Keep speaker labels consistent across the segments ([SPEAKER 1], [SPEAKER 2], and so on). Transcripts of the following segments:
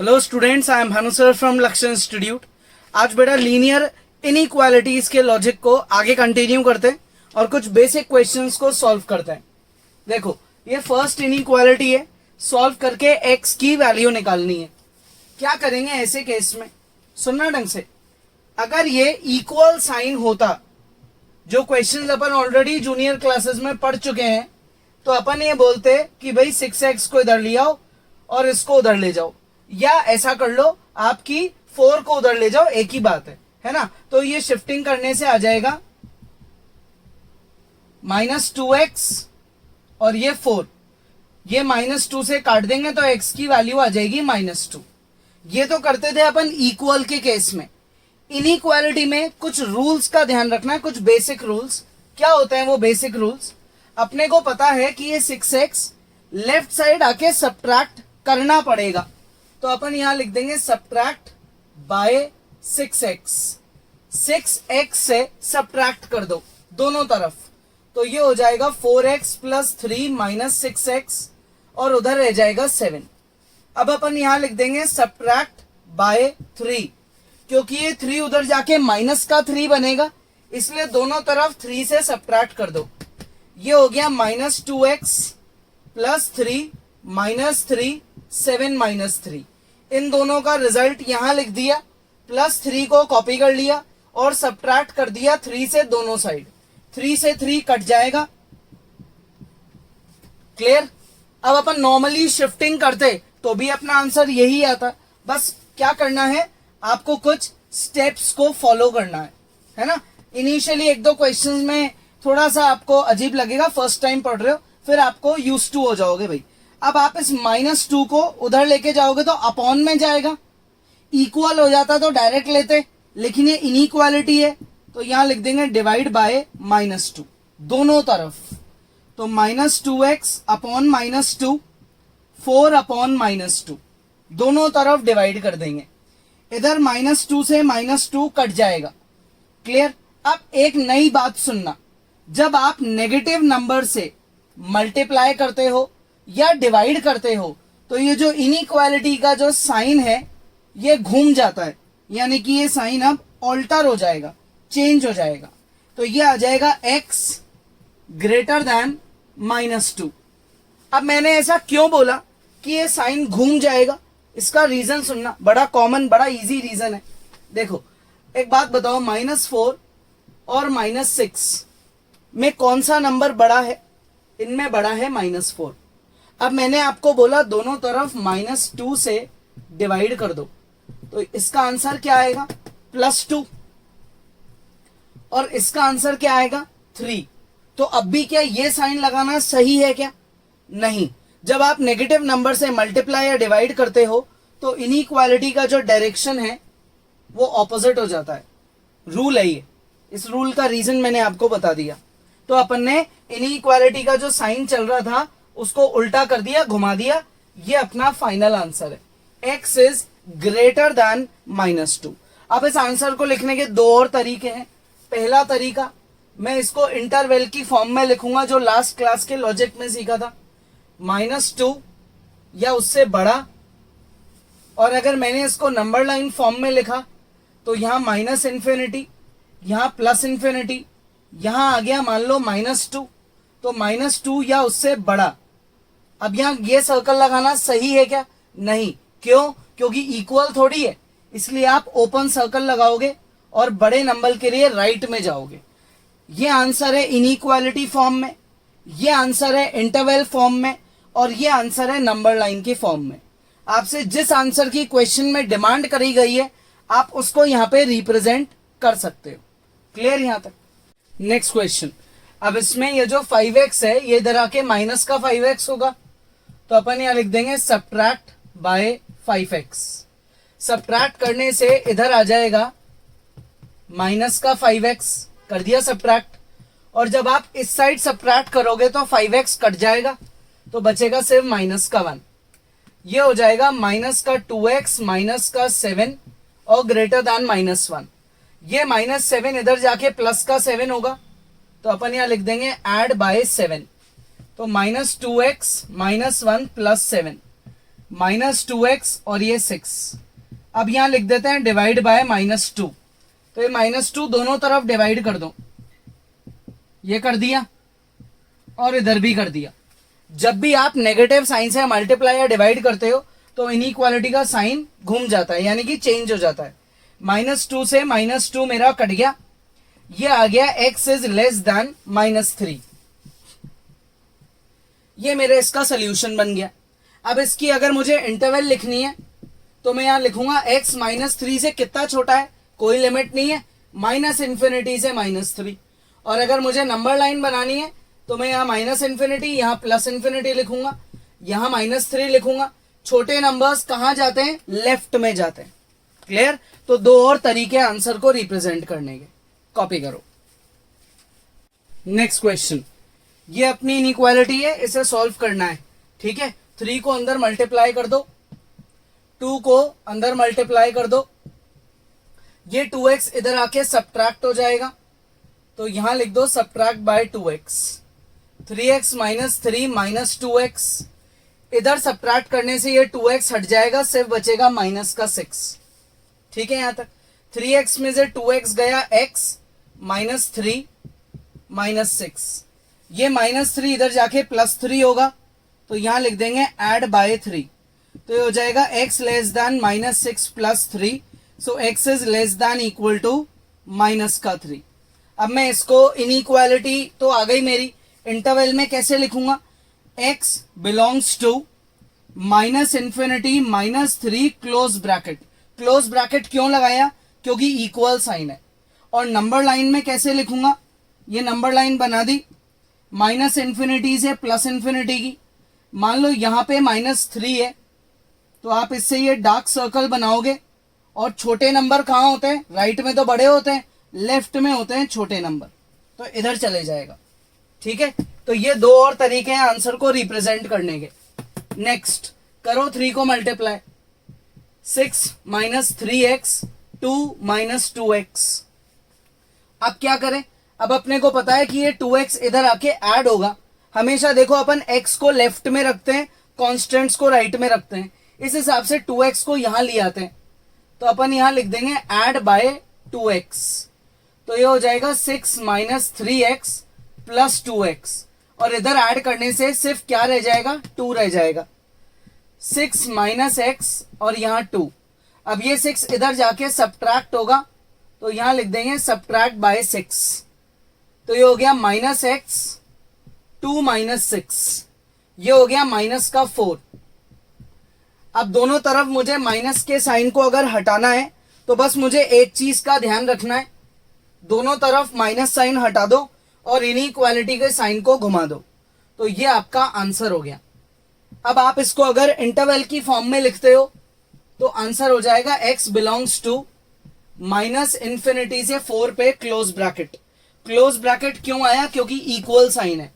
[SPEAKER 1] Hello students, I am Bhanu sir from लक्ष्य institute. आज बेटा लीनियर इनइक्वालिटीज के लॉजिक को आगे कंटिन्यू करते हैं और कुछ बेसिक क्वेश्चंस को सॉल्व करते हैं। देखो, ये फर्स्ट इनइक्वालिटी है, सॉल्व करके एक्स की वैल्यू निकालनी है। क्या करेंगे ऐसे केस में, सुनना ढंग से। अगर ये इक्वल साइन होता, जो क्वेश्चन अपन ऑलरेडी जूनियर क्लासेस में पढ़ चुके हैं, तो अपन ये बोलते कि भाई 6x को इधर ले आओ और इसको उधर ले जाओ, या ऐसा कर लो आपकी 4 को उधर ले जाओ, एक ही बात है ना। तो ये शिफ्टिंग करने से आ जाएगा -2x और ये 4, ये -2 से काट देंगे तो x की वैल्यू आ जाएगी -2। ये तो करते थे अपन इक्वल के केस में। इनइक्वालिटी में कुछ रूल्स का ध्यान रखना है, कुछ बेसिक रूल्स। क्या होते हैं वो बेसिक रूल्स? अपने को पता है कि ये 6x लेफ्ट साइड आके सब्ट्रैक्ट करना पड़ेगा, तो अपन यहां लिख देंगे सब्ट्रैक्ट बाय 6x। 6x से सब्ट्रैक्ट कर दो दोनों तरफ, तो ये हो जाएगा 4x प्लस 3 माइनस 6x और उधर रह जाएगा 7। अब अपन यहां लिख देंगे सब्ट्रैक्ट बाय 3, क्योंकि ये 3 उधर जाके माइनस का 3 बनेगा, इसलिए दोनों तरफ 3 से सब्ट्रैक्ट कर दो। ये हो गया -2x प्लस 3 माइनस 3 7 माइनस 3। इन दोनों का रिजल्ट यहां लिख दिया, प्लस 3 को कॉपी कर लिया और सब्ट्रैक्ट कर दिया 3 से दोनों साइड। 3 से 3 कट जाएगा। क्लियर? अब अपन नॉर्मली शिफ्टिंग करते तो भी अपना आंसर यही आता। बस क्या करना है, आपको कुछ स्टेप्स को फॉलो करना है ना। इनिशियली 1-2 क्वेश्चंस में थोड़ा सा आपको अजीब लगेगा, फर्स्ट टाइम पढ़ रहे हो, फिर आपको यूज्ड टू हो जाओगे भाई। अब आप इस -2 को उधर लेके जाओगे तो अपॉन में जाएगा। इक्वल हो जाता तो डायरेक्ट लेते, लेकिन ये इनइक्वालिटी है तो यहां लिख देंगे डिवाइड बाय -2 दोनों तरफ। तो -2x अपॉन -2, 4 अपॉन -2 दोनों तरफ डिवाइड कर देंगे। इधर -2 से -2 कट जाएगा। क्लियर? अब एक नई बात सुनना, जब आप नेगेटिव नंबर से मल्टीप्लाई करते हो या डिवाइड करते हो तो ये जो इनइक्वालिटी का जो साइन है ये घूम जाता है, यानी कि ये साइन अब ऑल्टर हो जाएगा, चेंज हो जाएगा। तो ये आ जाएगा x ग्रेटर देन -2। अब मैंने ऐसा क्यों बोला कि ये साइन घूम जाएगा, इसका रीजन सुनना, बड़ा कॉमन बड़ा इजी रीजन है। देखो, एक बात बताओ, -4 और -6 में कौन सा नंबर बड़ा है? इनमें बड़ा है -4। अब मैंने आपको बोला दोनों तरफ -2 से डिवाइड कर दो, तो इसका आंसर क्या आएगा? +2। और इसका आंसर क्या आएगा? 3। तो अब भी क्या ये साइन लगाना सही है क्या? नहीं। जब आप नेगेटिव नंबर से मल्टीप्लाई या डिवाइड करते हो तो इनइक्वालिटी का जो डायरेक्शन है वो ऑपोजिट हो जाता है। रूल है ये, इस रूल का रीजन मैंने आपको बता दिया। तो अपन ने इनइक्वालिटी का जो साइन चल रहा था उसको उल्टा कर दिया, घुमा दिया। ये अपना फाइनल आंसर है, x इज ग्रेटर देन -2। अब इस आंसर को लिखने के 2 और तरीके हैं। पहला तरीका, मैं इसको इंटरवल की फॉर्म में लिखूंगा, जो लास्ट क्लास के लॉजिक में सीखा था, -2 या उससे बड़ा। और अगर मैंने इसको नंबर लाइन फॉर्म में लिखा तो यहां -∞, यहां +∞, यहां आ गया मान लो -2, तो -2 या उससे बड़ा। अब यहां ये सर्कल लगाना सही है क्या? नहीं। क्यों? क्योंकि इक्वल थोड़ी है, इसलिए आप ओपन सर्कल लगाओगे और बड़े नंबर के लिए राइट में जाओगे। ये आंसर है इनइक्वालिटी फॉर्म में, ये आंसर है इंटरवल फॉर्म में, और ये आंसर है नंबर लाइन की फॉर्म में। आपसे जिस आंसर की क्वेश्चन में डिमांड करी गई है आप उसको यहाँ पे रिप्रेजेंट कर सकते हो। क्लियर यहां तक? Next question. अब इसमें ये जो 5x है ये इधर आके माइनस का 5x होगा, तो अपन यहां लिख देंगे सब्ट्रैक्ट बाय 5x। सब्ट्रैक्ट करने से इधर आ जाएगा माइनस का 5x, कर दिया सब्ट्रैक्ट। और जब आप इस साइड सब्ट्रैक्ट करोगे तो 5x कट जाएगा, तो बचेगा सिर्फ माइनस का 1। ये हो जाएगा माइनस का 2x माइनस का 7 और ग्रेटर देन -1। ये -7 इधर जाके प्लस का 7 होगा, तो अपन यहां लिख देंगे ऐड बाय 7। तो -2x -1 + 7 -2x और ये 6। अब यहां लिख देते हैं डिवाइड बाय -2। तो ये -2 दोनों तरफ डिवाइड कर दो, ये कर दिया और इधर भी कर दिया। जब भी आप नेगेटिव साइन से मल्टीप्लाई या डिवाइड करते हो तो इनइक्वालिटी का साइन घूम जाता है, यानी कि चेंज हो जाता है। -2 से -2 मेरा कट गया, ये आ गया x इज लेस देन -3। ये मेरे इसका सोल्यूशन बन गया। अब इसकी अगर मुझे इंटरवल लिखनी है तो मैं यहां लिखूंगा x -3 से कितना छोटा है, कोई लिमिट नहीं है, -∞ से -3। और अगर मुझे नंबर लाइन बनानी है तो मैं यहाँ -∞, यहाँ +∞ लिखूंगा, यहाँ -3 लिखूंगा। छोटे नंबर्स कहां जाते हैं, लेफ्ट में जाते हैं। क्लियर? तो दो और तरीके आंसर को रिप्रेजेंट करने के, कॉपी करो। नेक्स्ट क्वेश्चन, ये अपनी इनइक्वालिटी है, इसे सॉल्व करना है। ठीक है, 3 को अंदर मल्टीप्लाई कर दो, 2 को अंदर मल्टीप्लाई कर दो, ये 2x इधर आके सब्ट्रैक्ट हो जाएगा, तो यहां लिख दो subtract bye 2x। 3x - 3 - 2x, इधर सब्ट्रैक्ट करने से ये 2x हट जाएगा, सिर्फ बचेगा -6। ठीक है, यहां तक 3x में से 2x गया, x -3 -6, ये -3 इधर जाके +3 होगा, तो यहां लिख देंगे ऐड बाय 3। तो ये हो जाएगा x less than -6 + 3, so x is less than equal to -3। अब मैं इसको इनइक्वालिटी तो आ गई मेरी, इंटरवल में कैसे लिखूंगा, x belongs to -∞ -3 close bracket. Close bracket क्यों लगाया, क्योंकि इक्वल साइन है। और नंबर लाइन में कैसे लिखूंगा, ये नंबर लाइन बना दी -∞ से +∞ की। मान लो यहां पे -3 है, तो आप इससे ये डार्क सर्कल बनाओगे। और छोटे नंबर कहां होते हैं, राइट में तो बड़े होते हैं, लेफ्ट में होते हैं छोटे नंबर, तो इधर चले जाएगा। ठीक है, तो ये दो और तरीके हैं आंसर को रिप्रेजेंट करने के। नेक्स्ट करो, 3 को मल्टीप्लाई, 6 - 3x 2 - 2x। अब क्या करें, अब अपने को पता है कि ये 2x इधर आके ऐड होगा। हमेशा देखो अपन x को लेफ्ट में रखते हैं, कॉन्स्टेंट्स को राइट में रखते हैं, इस हिसाब से 2x को यहां ले आते हैं, तो अपन यहां लिख देंगे ऐड बाय 2x। तो ये हो जाएगा 6 - 3x + 2x, और इधर ऐड करने से सिर्फ क्या रह जाएगा, 2 रह जाएगा। 6 - x और यहाँ 2। अब ये 6 इधर जाके सब्ट्रैक्ट होगा, तो यहां लिख देंगे सब्ट्रैक्ट बाय 6। तो ये हो गया -x 2 - 6, ये हो गया -4। अब दोनों तरफ मुझे माइनस के साइन को अगर हटाना है तो बस मुझे एक चीज का ध्यान रखना है, दोनों तरफ माइनस साइन हटा दो और इनइक्वालिटी के साइन को घुमा दो, तो ये आपका आंसर हो गया। अब आप इसको अगर इंटरवल की फॉर्म में लिखते हो तो आंसर हो जाएगा x बिलोंग्स टू -∞ से 4 पे क्लोज ब्रैकेट। क्लोज ब्रैकेट क्यों आया, क्योंकि इक्वल साइन है।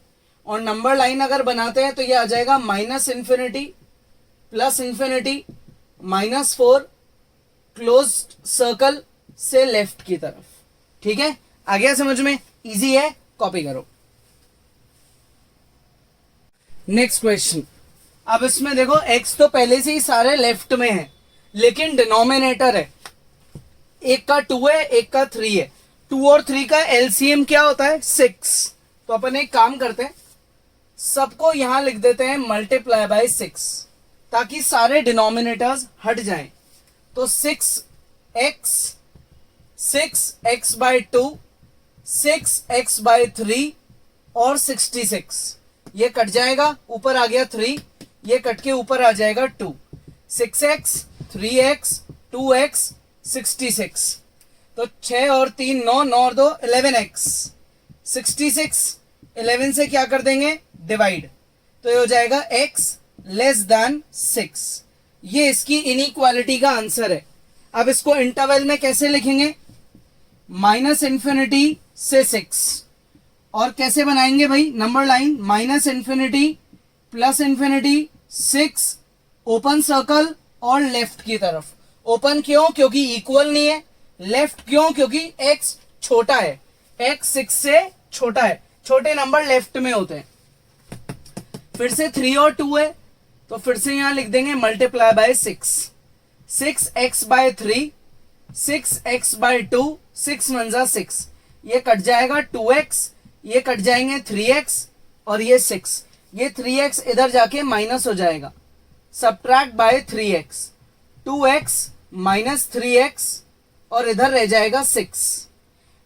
[SPEAKER 1] और नंबर लाइन अगर बनाते हैं तो ये आ जाएगा -∞ +∞ -4 क्लोज सर्कल से लेफ्ट की तरफ। ठीक है, आ गया समझ में, इजी है, कॉपी करो। नेक्स्ट क्वेश्चन, अब इसमें देखो x तो पहले से ही सारे लेफ्ट में है, लेकिन डिनोमिनेटर है, एक का 2 है, एक का 3 है। 2 और 3 का एलसीएम क्या होता है, 6। तो अपन एक काम करते हैं, सबको यहां लिख देते हैं मल्टीप्लाई बाय 6, ताकि सारे डिनोमिनेटर्स हट जाएं। तो 6x बाय 2, 6x बाय 3 और 66, ये कट जाएगा, ऊपर आ गया 3, ये कट के ऊपर आ जाएगा 2। 6x 3x 2x 66, तो 6 और 3 9, 9 और 2 11x। 66 11 से क्या कर देंगे, डिवाइड, तो ये हो जाएगा x लेस देन 6। ये इसकी इनइक्वालिटी का आंसर है। अब इसको इंटरवल में कैसे लिखेंगे, -∞ से 6, और कैसे बनाएंगे भाई, नंबर लाइन -∞ +∞ 6 ओपन सर्कल और लेफ्ट की तरफ। ओपन क्यों, क्योंकि इक्वल नहीं है। लेफ्ट क्यों, क्योंकि x छोटा है, x 6 से छोटा है, छोटे नंबर लेफ्ट में होते हैं। फिर से 3 और 2 है, तो फिर से यहां लिख देंगे मल्टीप्लाई बाय 6x/3, 6x/2, 6 × 6, ये कट जाएगा 2x, ये कट जाएंगे 3x और ये 6, ये 3x इधर जाके माइनस हो जाएगा, subtract bye 3x, 2x minus 3x और इधर रह जाएगा 6,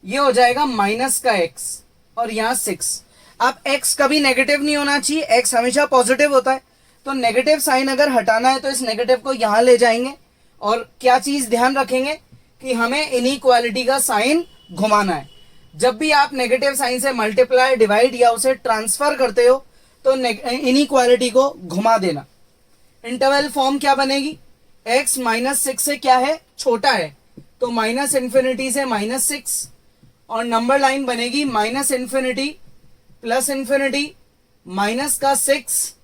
[SPEAKER 1] ये हो जाएगा माइनस का x और यहाँ 6। अब x कभी नेगेटिव नहीं होना चाहिए, x हमेशा पॉजिटिव होता है, तो नेगेटिव साइन अगर हटाना है तो इस नेगेटिव को यहां ले जाएंगे और क्या चीज ध्यान रखेंगे कि हमें इनइक्वालिटी का साइन घुमाना है। जब भी आप नेगेटिव साइन से मल्टीप्लाई, डिवाइड या उसे ट्रांसफर करते हो तो इनइक्वालिटी को घुमा देना। इंटरवल फॉर्म क्या बनेगी, x -6 से क्या है, छोटा है, तो -∞ से -6 और नंबर लाइन बनेगी -∞, +∞, माइनस का 6,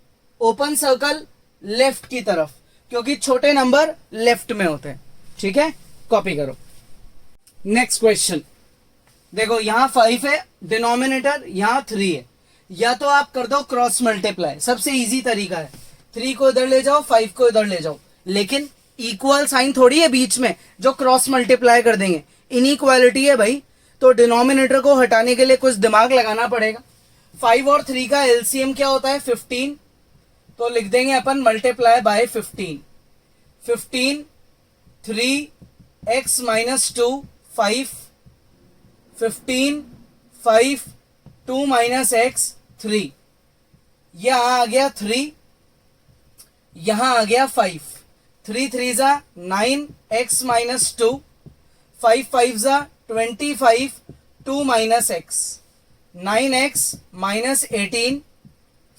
[SPEAKER 1] ओपन सर्कल लेफ्ट की तरफ, क्योंकि छोटे नंबर लेफ्ट में होते हैं। ठीक है, कॉपी करो। नेक्स्ट क्वेश्चन देखो, यहां 5 है डिनोमिनेटर, यहां 3 है, या तो आप कर दो क्रॉस मल्टीप्लाई, सबसे इजी तरीका है, 3 को इधर ले जाओ, 5 को इधर ले जाओ, लेकिन इक्वल साइन थोड़ी है बीच में जो क्रॉस मल्टीप्लाई कर देंगे, इनइक्वालिटी है भाई, तो डिनोमिनेटर को हटाने के लिए कुछ दिमाग लगाना पड़ेगा। 5 और 3 का एलसीएम क्या होता है, 15, तो लिख देंगे अपन मल्टीप्लाई बाय 15, 15, 3x - 2 5, 15, 5, 2 - x 3, यहां आ गया 3, यहां आ गया 5, 3 3 जा 9, x - 2, 5 5 जा 25, 2 - x, 9x -18,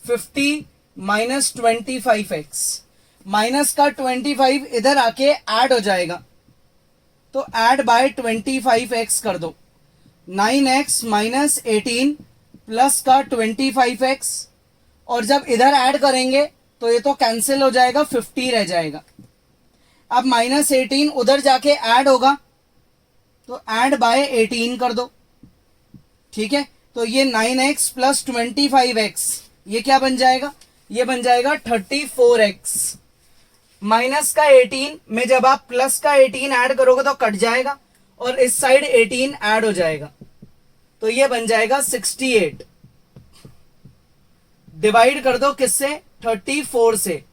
[SPEAKER 1] 50 -25x, माइनस का 25 इधर आके ऐड हो जाएगा, तो ऐड बाय 25x कर दो, 9x -18 प्लस का 25x, और जब इधर ऐड करेंगे तो ये तो कैंसिल हो जाएगा, 50 रह जाएगा। अब -18 उधर जाके ऐड होगा, तो ऐड बाय 18 कर दो। ठीक है, तो ये 9x प्लस 25x, ये क्या बन जाएगा, ये बन जाएगा 34x। माइनस का 18 में जब आप प्लस का 18 ऐड करोगे तो कट जाएगा और इस साइड 18 ऐड हो जाएगा, तो ये बन जाएगा 68। डिवाइड कर दो किससे, 34 से,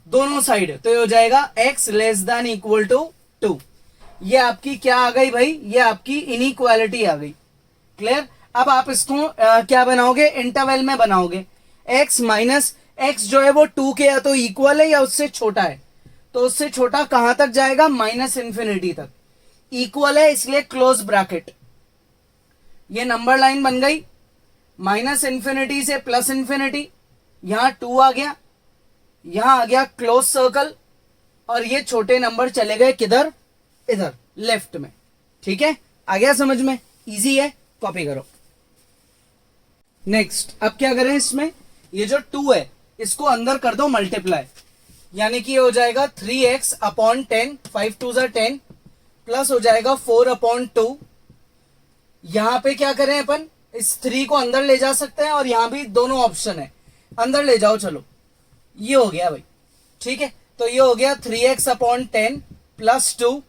[SPEAKER 1] दोनों साइड, तो ये हो जाएगा x < 2। ये आपकी क्या आ गई भाई, ये आपकी इनइक्वालिटी आ गई। क्लियर। अब आप इसको क्या बनाओगे, इंटरवल में बनाओगे, x माइनस x जो है वो 2 के या तो इक्वल है या उससे छोटा है, तो उससे छोटा कहां तक जाएगा, -∞ तक। इक्वल है इसलिए क्लोज ब्रैकेट, ये नंबर लाइन बन गई, -∞ से +∞, यहां 2 आ गया, यहां आ गया क्लोज सर्कल, और ये छोटे नंबर चले गए किधर, इधर लेफ्ट में। ठीक है, आ गया समझ में, इजी है, कॉपी करो। नेक्स्ट, अब क्या करें, इसमें ये जो 2 है इसको अंदर कर दो मल्टीप्लाई, यानी कि ये हो जाएगा 3x/10, 5 2 10, प्लस हो जाएगा 4/2। यहां पे क्या करें अपन, इस 3 को अंदर ले जा सकते हैं और यहां भी दोनों ऑप्शन है, अंदर ले जाओ, चलो ये हो गया भाई। ठीक है, तो ये हो गया 3x/10 प्लस 2,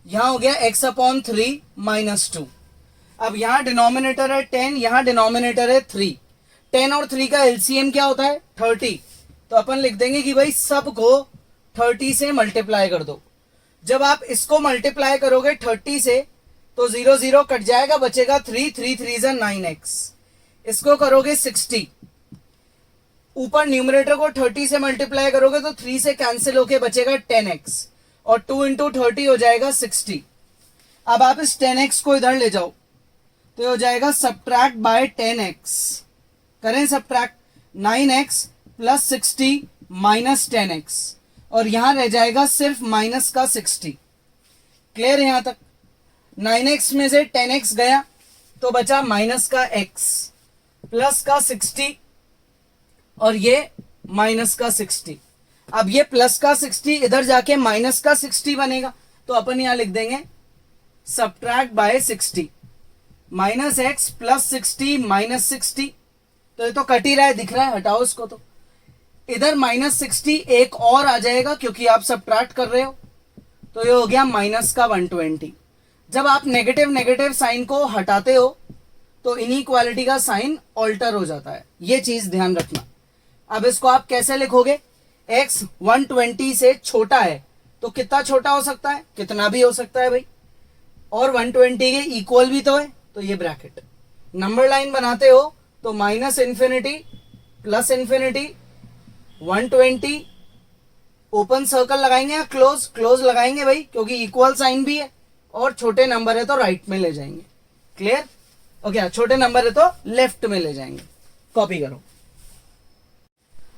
[SPEAKER 1] यहां हो गया x/3 माइनस 2। अब यहां डिनोमिनेटर है 10, यहां डिनोमिनेटर है 3, 10 और 3 का एलसीएम क्या होता है, 30, तो अपन लिख देंगे कि भाई सबको 30 से मल्टीप्लाई कर दो। जब आप इसको मल्टीप्लाई करोगे 30 से तो 0 0 कट जाएगा, बचेगा 3, 3 3 जा 9x। इसको करोगे 60, ऊपर न्यूमरेटर को 30 से मल्टीप्लाई करोगे तो 3 से कैंसिल होके बचेगा 10x, और 2 × 30 हो जाएगा 60। अब आप इस 10x को इधर ले जाओ, तो हो जाएगा सब्ट्रैक्ट बाय 10x, करें subtract, 9x plus 60 minus 10x, और यहां रह जाएगा सिर्फ माइनस का 60। क्लियर यहां तक, 9x में से 10x गया तो बचा माइनस का x, प्लस का 60 और ये माइनस का 60। अब ये प्लस का 60 इधर जाके माइनस का 60 बनेगा, तो अपन यहां लिख देंगे subtract by 60, -x plus 60 minus 60, तो ये तो कट ही रहा है, दिख रहा है, हटाओ इसको। तो इधर -60 एक और आ जाएगा क्योंकि आप सब्ट्रैक्ट कर रहे हो, तो ये हो गया माइनस का 120। जब आप नेगेटिव नेगेटिव साइन को हटाते हो तो इनइक्वालिटी का साइन ऑल्टर हो जाता है, ये चीज ध्यान रखना। अब इसको आप कैसे लिखोगे, x 120 से छोटा है तो कितना छोटा हो सकता है, कितना भी हो सकता है भाई, और 120 के इक्वल भी तो है, तो ये ब्रैकेट। नंबर लाइन बनाते हो तो -infinity plus infinity 120, open circle लगाएंगे या क्लोज, क्लोज लगाएंगे भाई क्योंकि इक्वल साइन भी है, और छोटे नंबर है तो राइट में ले जाएंगे। क्लियर? ओके, छोटे नंबर है तो लेफ्ट में ले जाएंगे। कॉपी करो।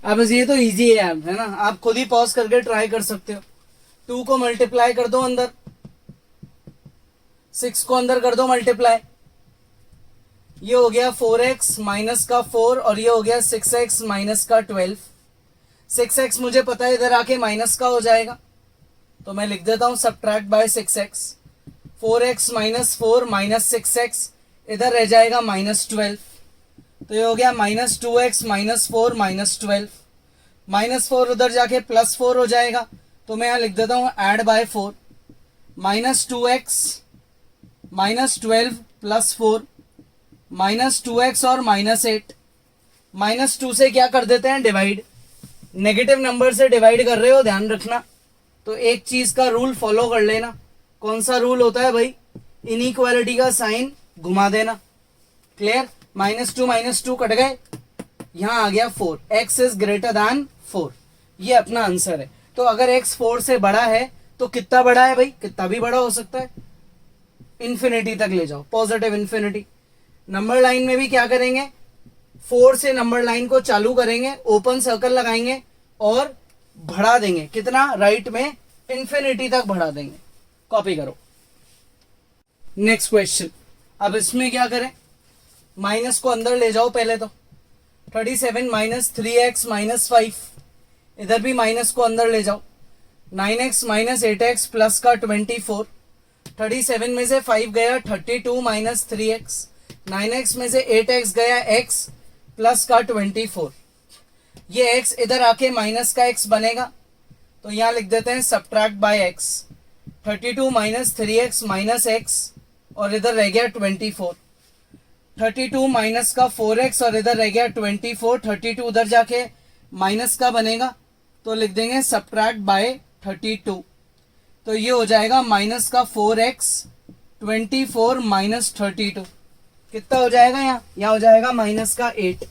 [SPEAKER 1] अब ये तो इजी है यार, है ना, आप खुद ही पॉज करके ट्राई कर सकते हो। 2 को मल्टीप्लाई कर दो अंदर, 6 को अंदर कर दो मल्टीप्लाई, ये हो गया 4x माइनस का 4 और ये हो गया 6x माइनस का 12। 6x मुझे पता है इधर आके माइनस का हो जाएगा, तो मैं लिख देता हूं subtract bye 6x। 4x minus 4 minus 6x, इधर रह जाएगा -12, तो ये हो गया -2x माइनस 4 माइनस 12। -4 उधर जाके +4 हो जाएगा, तो मैं यहां लिख देता हूं ऐड बाय 4। -2x -12 +4 -2x और -8। -2 से क्या कर देते हैं, डिवाइड। नेगेटिव नंबर से डिवाइड कर रहे हो, ध्यान रखना। तो एक चीज का रूल फॉलो कर लेना। कौन सा रूल होता है भाई, इनइक्वालिटी का साइन घुमा देना। क्लियर? -2 कट गए, यहां आ गया 4, x इज ग्रेटर दैन 4, ये अपना आंसर है। तो अगर x 4 से बड़ा है तो कितना बड़ा है भाई, कितना भी बड़ा हो सकता है, इन्फिनिटी तक ले जाओ, पॉजिटिव इन्फिनिटी। नंबर लाइन में भी क्या करेंगे, 4 से नंबर लाइन को चालू करेंगे, ओपन सर्कल लगाएंगे और बढ़ा देंगे, कितना, राइट में इन्फिनिटी तक बढ़ा देंगे। कॉपी करो। Next question. अब इसमें क्या करें, माइनस को अंदर ले जाओ पहले तो। 37 माइनस 3x माइनस 5, इधर भी माइनस को अंदर ले जाओ। 9x माइनस 8x प्लस का 24। 37 में से 5 गया, 32 माइनस 3x। 9x में से 8x गया, x प्लस का 24। ये x इधर आके माइनस का x बनेगा, तो यहां लिख देते हैं subtract by x। 32 minus 3x minus x और इधर रह गया 24। 32 माइनस का 4x और इधर रह गया 24। 32 उधर जाके माइनस का बनेगा, तो लिख देंगे सब्ट्रैक्ट बाय 32। तो ये हो जाएगा माइनस का 4x 24 माइनस 32, कितना हो जाएगा, यहाँ हो जाएगा माइनस का 8।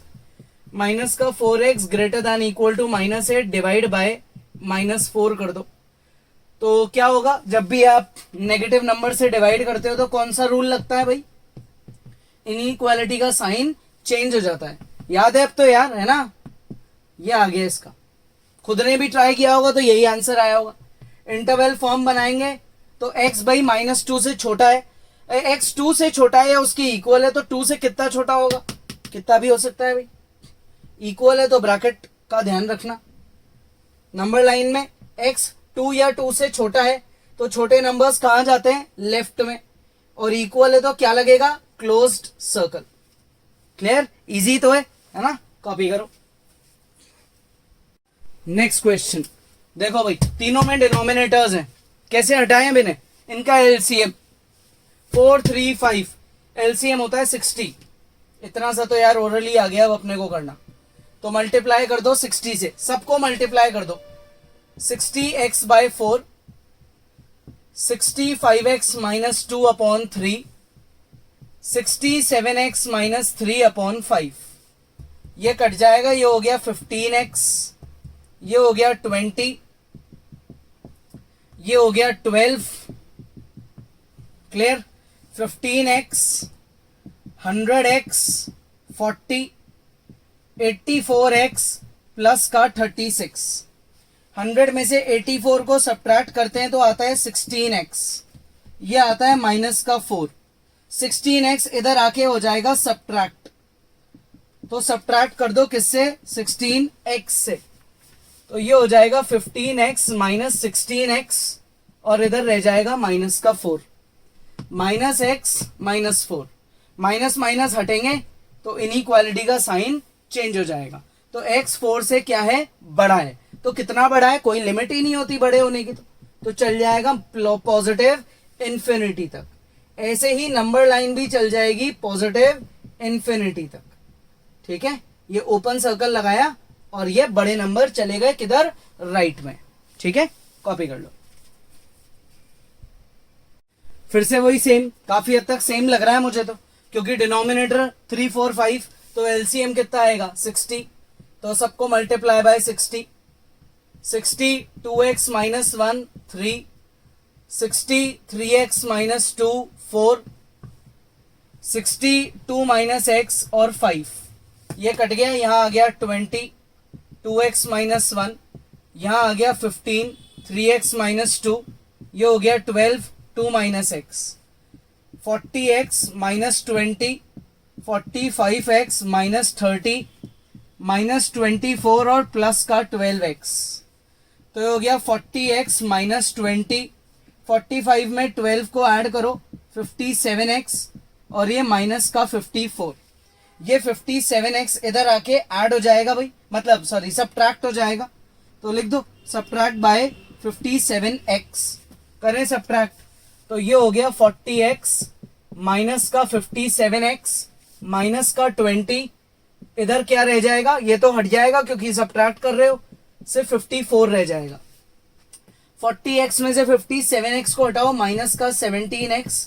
[SPEAKER 1] माइनस का 4x greater than equal to -8 divide by -4 कर दो। तो क्या होगा, जब भी आप नेगेटिव नंबर से डिवाइड करते हो तो कौन सा रूल लगता है भाई, इनइक्वालिटी का साइन चेंज हो जाता है। याद है अब तो यार, है ना, ये आ गया इसका। खुद ने भी ट्राई किया होगा तो यही आंसर आया होगा। इंटरवल फॉर्म बनाएंगे तो x भाई -2 से छोटा है, x 2 से छोटा है या उसकी इक्वल है, तो 2 से कितना छोटा होगा, कितना भी हो सकता है भाई, इक्वल है तो ब्रैकेट का ध्यान रखना। नंबर लाइन में x 2 या 2 से छोटा है तो छोटे नंबर्स कहां जाते हैं, लेफ्ट में, और इक्वल है तो क्या लगेगा, क्लोज्ड सर्कल। क्लियर? इजी तो है ना, कॉपी करो। Next question. देखो भाई, तीनों में डिनोमिनेटर्स हैं, कैसे हटाएं इन्हें, इनका एलसीएम 4 3 5, एलसीएम होता है 60। इतना सा तो यार ओरली आ गया, अब अपने को करना। तो मल्टीप्लाई कर दो 60 से, सबको मल्टीप्लाई कर दो। 60x by 4, 65x minus 2 upon 3, 67x minus 3 upon 5, ये कट जाएगा, ये हो गया 15x, ये हो गया 20, ये हो गया 12। Clear? 15x, 100x, 40, 84x plus का 36। 100 में से 84 को सब्ट्रैक्ट करते हैं तो आता है 16x, ये आता है माइनस का 4। 16x इधर आके हो जाएगा सब्ट्रैक्ट, तो सब्ट्रैक्ट कर दो किससे, 16x से, तो ये हो जाएगा 15x माइनस 16x और इधर रह जाएगा माइनस का 4। Minus x minus 4, minus minus हटेंगे तो इनइक्वालिटी का साइन चेंज हो जाएगा। तो x 4 से क्या है, बड़ा है। तो कितना बड़ा है, कोई लिमिट ही नहीं होती बड़े होने की, तो चल जाएगा पॉजिटिव इन्फिनिटी तक। ऐसे ही नंबर लाइन भी चल जाएगी पॉजिटिव इन्फिनिटी तक। ठीक है, ये ओपन सर्कल लगाया और ये बड़े नंबर चले गए किधर, राइट में। ठीक है, कॉपी कर लो। फिर से वही सेम, काफी हद तक सेम लग रहा है मुझे तो, क्योंकि डिनोमिनेटर 3 4 5, तो एलसीएम कितना आएगा 60, तो सबको multiply by 60। 60 2x minus 1 3, 60 3x minus 2 4, 60 2 minus x और 5, ये कट गया, यहां आ गया 20, 2x माइनस 1, यहां आ गया 15, 3x माइनस 2, ये हो गया 12, 2 minus x, 40x minus 20, 45x minus 30, minus 24 और प्लस का 12x, तो ये हो गया 40x माइनस 20, 45 में 12 को ऐड करो 57x, और ये माइनस का 54, ये 57x इधर आके ऐड हो जाएगा भाई, मतलब सॉरी सबट्रैक्ट हो जाएगा, तो लिख दो सबट्रैक्ट बाय 57x, करें सबट्रैक्ट, तो ये हो गया 40x माइनस का 57x माइनस का 20, इधर क्या रह जाएगा, ये तो हट जाएगा क्योंकि सबट्रैक्ट कर रहे हो, सिर्फ 54 रह जाएगा। 40x में से 57x को हटाओ, माइनस का 17x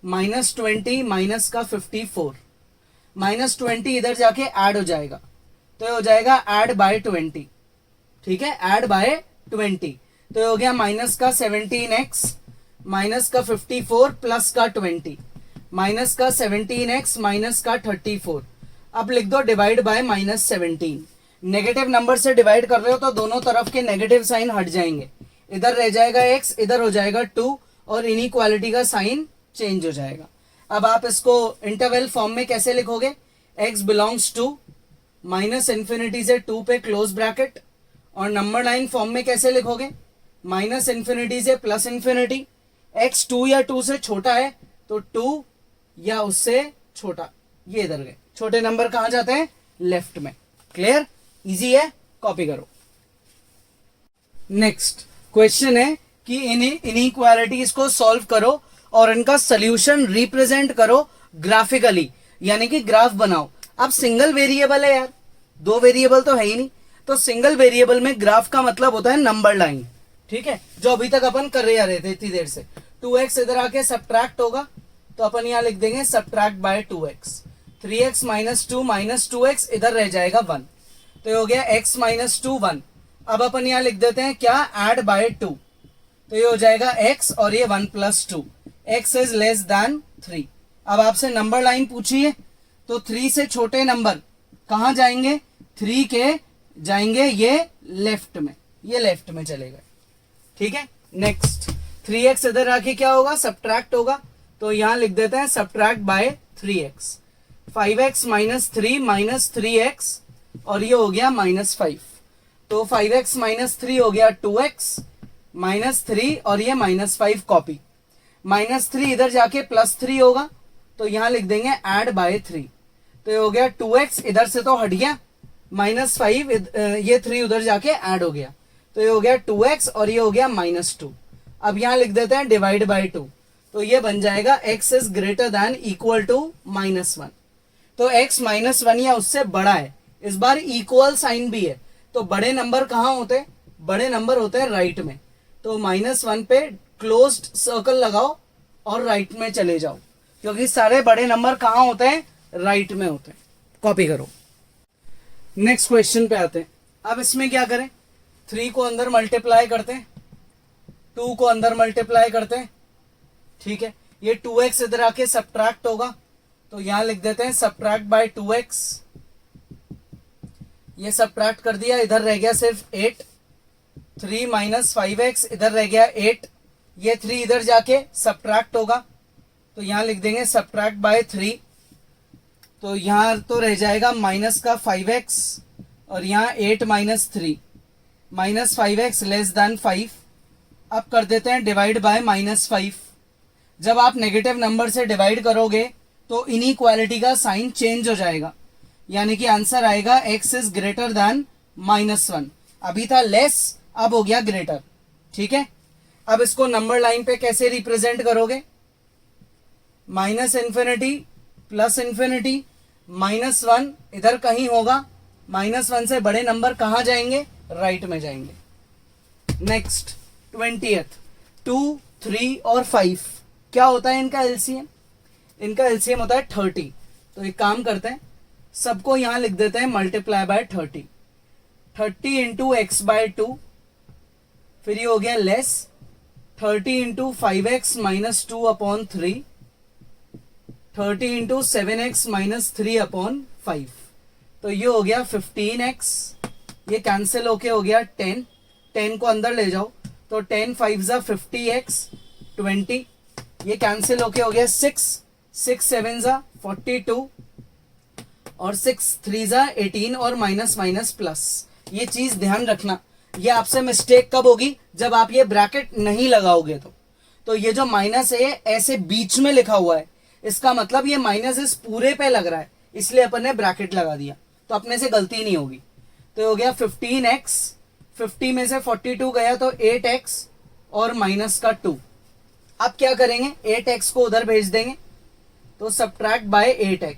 [SPEAKER 1] माइनस 20 माइनस का 54, माइनस 20 इधर जाके ऐड हो जाएगा, तो ये हो जाएगा ऐड बाय 20। ठीक है, ऐड बाय 20, तो ये हो गया माइनस का 17x माइनस का 54 प्लस का 20, माइनस का 17x माइनस का 34। अब लिख दो divide by minus 17। Negative number से डिवाइड कर रहे हो तो दोनों तरफ के नेगेटिव साइन हट जाएंगे, इधर रह जाएगा x, इधर हो जाएगा 2, और इनइक्वालिटी का साइन चेंज हो जाएगा। अब आप इसको इंटरवल फॉर्म में कैसे लिखोगे, x belongs to minus infinity से 2 पे क्लोज ब्रैकेट, और नंबर लाइन फॉर्म में कैसे लिखोगे, माइनस इन्फिनिटी से प्लस इन्फिनिटी, x 2 या 2 से छोटा है तो 2 या उससे छोटा, ये इधर गए, छोटे नंबर कहां जाते हैं, लेफ्ट में। क्लियर, इजी है, कॉपी करो। नेक्स्ट क्वेश्चन है कि इनइक्वालिटीज को सॉल्व करो और इनका सोल्यूशन रिप्रेजेंट करो ग्राफिकली, यानी कि ग्राफ बनाओ। अब सिंगल वेरिएबल है यार, 2 वेरिएबल तो है ही नहीं, तो सिंगल वेरिएबल में ग्राफ का मतलब होता है नंबर लाइन। ठीक है, जो अभी तक अपन कर रहे थे इतनी देर से, 2x इधर आके सबट्रैक्ट होगा, तो अपन यहां लिख देंगे subtract bye 2x, 3x minus 2 minus 2x इधर रह जाएगा 1, तो ये हो गया x माइनस 2 1। अब अपन यहां लिख देते हैं क्या, ऐड बाय 2, तो ये हो जाएगा x और ये 1 plus 2, x is less then 3। अब आपसे नंबर लाइन पूछी है, तो 3 से छोटे नंबर कहां जाएंगे, 3 के जाएंगे ये लेफ्ट में, ये लेफ्ट में चले गए। ठीक है, नेक्स्ट 3x इधर आके क्या होगा, सबट्रैक्ट होगा, तो यहां लिख देते हैं subtract bye 3x, 5x minus 3 minus 3x, और ये हो गया माइनस 5, तो 5x माइनस 3 हो गया 2x माइनस 3, और ये माइनस 5 कॉपी, माइनस 3 इधर जाके प्लस 3 होगा, तो यहां लिख देंगे ऐड बाय 3, तो ये हो गया 2x इधर से तो हट गया, माइनस 5 ये 3 उधर जाके ऐड हो गया, तो ये हो गया 2x और ये हो गया माइनस 2। अब यहां लिख देते हैं डिवाइड बाय 2, तो ये बन जाएगा x is greater than equal to minus 1, तो x माइनस 1 या उससे बड़ा है, इस बार इक्वल साइन भी है, तो बड़े नंबर कहां होते हैं, बड़े नंबर होते हैं राइट में, तो माइनस 1 पे क्लोज्ड सर्कल लगाओ और राइट में चले जाओ, क्योंकि सारे बड़े नंबर कहां होते हैं, राइट में होते हैं। कॉपी करो। नेक्स्ट क्वेश्चन पे आते हैं। अब इसमें क्या करें, 3 को अंदर मल्टीप्लाई करते हैं, 2 को अंदर मल्टीप्लाई करते हैं। ठीक है, ये 2x इधर आके सबट्रैक्ट होगा, तो यहां लिख देते हैं सबट्रैक्ट बाय 2x, ये सबट्रैक्ट कर दिया, इधर रह गया सिर्फ 8, 3 माइनस 5x इधर रह गया 8, ये 3 इधर जाके सबट्रैक्ट होगा, तो यहां लिख देंगे सबट्रैक्ट बाय 3, तो यहां तो रह जाएगा माइनस का 5x, और यहां 8 minus 3 minus 5x less than 5। अब कर देते हैं डिवाइड बाय माइनस 5। जब आप नेगेटिव नंबर से डिवाइड करोगे तो इनइक्वालिटी का साइन चेंज हो जाएगा, यानी कि आंसर आएगा x इज ग्रेटर देन -1। अभी था लेस, अब हो गया ग्रेटर। ठीक है, अब इसको नंबर लाइन पे कैसे रिप्रेजेंट करोगे? -∞, +∞, -1 इधर कहीं होगा। -1 से बड़े नंबर कहां जाएंगे? राइट में जाएंगे। नेक्स्ट 20th, 2, 3 और 5 क्या होता है इनका एलसीएम? इनका एलसीएम होता है 30। तो एक काम करते हैं, सबको यहां लिख देते हैं multiply by 30। 30 into x by 2, फिर ये हो गया less 30 into 5x minus 2 upon 3, 30 into 7x minus 3 upon 5। तो ये हो गया 15x, ये कैंसिल होके हो गया 10, 10 को अंदर ले जाओ तो 10 5 जा 50x 20, ये कैंसिल होके हो गया 6, 6 7 जा 42 और 6 3 जा 18 और माइनस माइनस प्लस। ये चीज ध्यान रखना, ये आपसे मिस्टेक कब होगी? जब आप ये ब्रैकेट नहीं लगाओगे। तो ये जो माइनस है ऐसे बीच में लिखा हुआ है, इसका मतलब ये माइनस इस पूरे पे लग रहा है, इसलिए अपन ने ब्रैकेट लगा दिया, तो अपने से गलती नहीं होगी। तो हो गया 15x, 50 में से 42 गया तो 8x और माइनस का 2। अब क्या करेंगे? 8x को उधर भेज देंगे तो subtract bye 8x,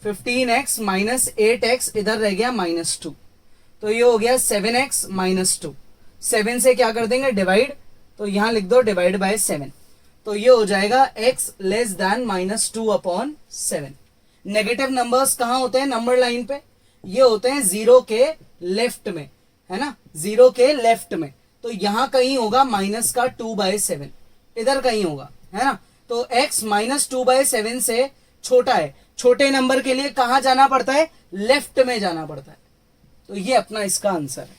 [SPEAKER 1] 15x minus 8x इधर रह गया -2, तो ये हो गया 7x माइनस 2। 7 से क्या कर देंगे? डिवाइड, तो यहां लिख दो डिवाइड बाय 7, तो ये हो जाएगा x less then -2 upon 7। Negative numbers कहां होते हैं नंबर लाइन पे? ये होते हैं 0 के लेफ्ट में, है ना, 0 के लेफ्ट में। तो यहां कहीं होगा माइनस का 2/7, इधर कहीं होगा, है ना। तो x -2/7 से छोटा है, छोटे नंबर के लिए कहां जाना पड़ता है? लेफ्ट में जाना पड़ता है। तो ये अपना इसका आंसर है।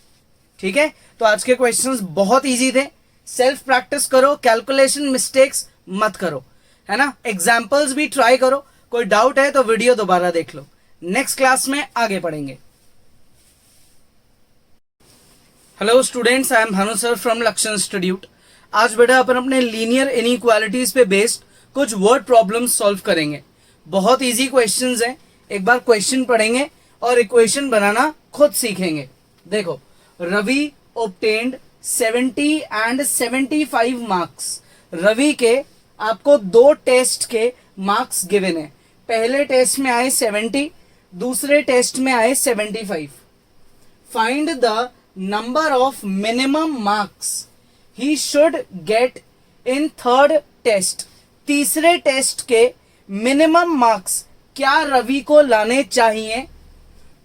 [SPEAKER 1] ठीक है, तो आज के क्वेश्चंस बहुत इजी थे। सेल्फ प्रैक्टिस करो, कैलकुलेशन मिस्टेक्स मत करो, है ना। एग्जाम्पल्स भी ट्राई करो, कोई डाउट है तो वीडियो दोबारा देख लो। नेक्स्ट क्लास में आगे पढ़ेंगे। Hello students, I am Bhanu sir from लक्ष्य इंस्टीट्यूट। आज बेटा अपन अपने लीनियर इनइक्वालिटीज पे बेस्ड कुछ वर्ड प्रॉब्लम्स सॉल्व करेंगे। बहुत इजी क्वेश्चंस हैं, एक बार क्वेश्चन पढ़ेंगे और इक्वेशन बनाना खुद सीखेंगे। देखो, Ravi obtained 70 and 75 marks. Ravi के आपको 2 टेस्ट के मार्क्स गिवन है। पहले टेस्ट में आए 70, दूसरे टेस्ट में आए 75। Find the number of minimum marks he should get in third test. तीसरे टेस्ट के मिनिमम मार्क्स क्या रवि को लाने चाहिए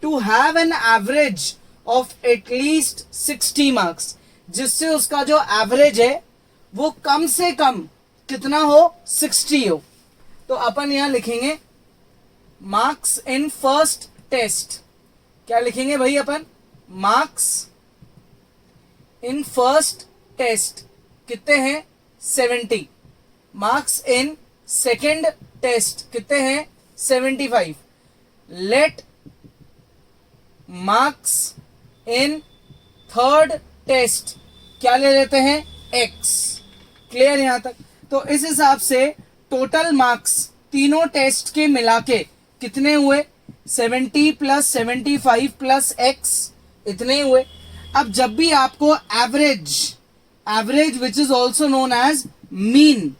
[SPEAKER 1] to have an average of at least 60 marks, जिससे उसका जो एवरेज है वो कम से कम कितना हो? 60 हो। तो अपन यहां लिखेंगे मार्क्स इन फर्स्ट टेस्ट। क्या लिखेंगे भाई अपन? मार्क्स इन फर्स्ट टेस्ट कितने हैं? 70। मार्क्स इन सेकेंड टेस्ट कितने हैं? 75। Let marks in third test क्या ले लेते हैं? x। क्लियर यहां तक? तो इस हिसाब से टोटल मार्क्स तीनों टेस्ट के मिला के कितने हुए? 70 + 75 + x, इतने हुए। अब जब भी आपको average which is also known as mean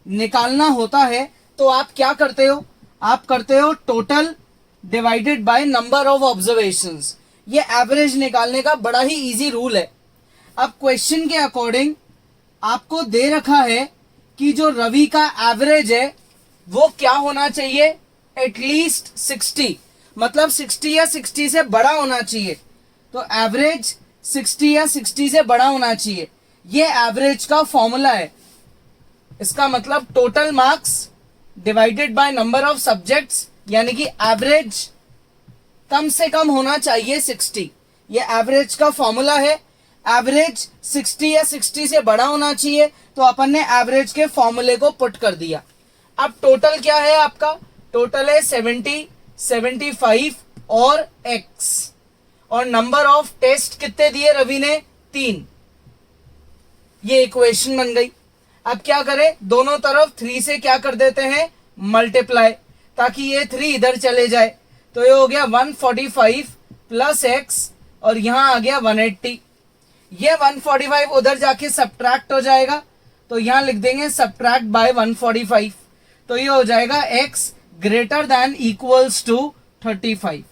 [SPEAKER 1] निकालना होता है तो आप क्या करते हो? आप करते हो total divided by number of observations. ये एवरेज निकालने का बड़ा ही इजी रूल है। अब क्वेश्चन के अकॉर्डिंग आपको दे रखा है कि जो रवि का एवरेज है वो क्या होना चाहिए? एटलीस्ट 60, मतलब 60 या 60 से बड़ा होना चाहिए। तो एवरेज 60 या 60 से बड़ा होना चाहिए, ये एवरेज का फॉर्मूला है। इसका मतलब total marks divided by number of subjects, यानी कि एवरेज कम से कम होना चाहिए 60। ये एवरेज का फॉर्मूला है। एवरेज 60 या 60 से बड़ा होना चाहिए, तो अपन ने एवरेज के फॉर्मूले को पुट कर दिया। अब टोटल क्या है आपका? टोटल है 70, 75 और x। और नंबर ऑफ टेस्ट कितने दिए रवि ने? 3। ये इक्वेशन बन गई। अब क्या करें? दोनों तरफ 3 से क्या कर देते हैं? मल्टीप्लाई, ताकि ये 3 इधर चले जाए। तो ये हो गया 145 प्लस एक्स और यहां आ गया 180। ये 145 उधर जाके सब्ट्रैक्ट हो जाएगा, तो यहां लिख देंगे सब्ट्रैक्ट बाय 145। तो ये हो जाएगा x greater than equals to 35।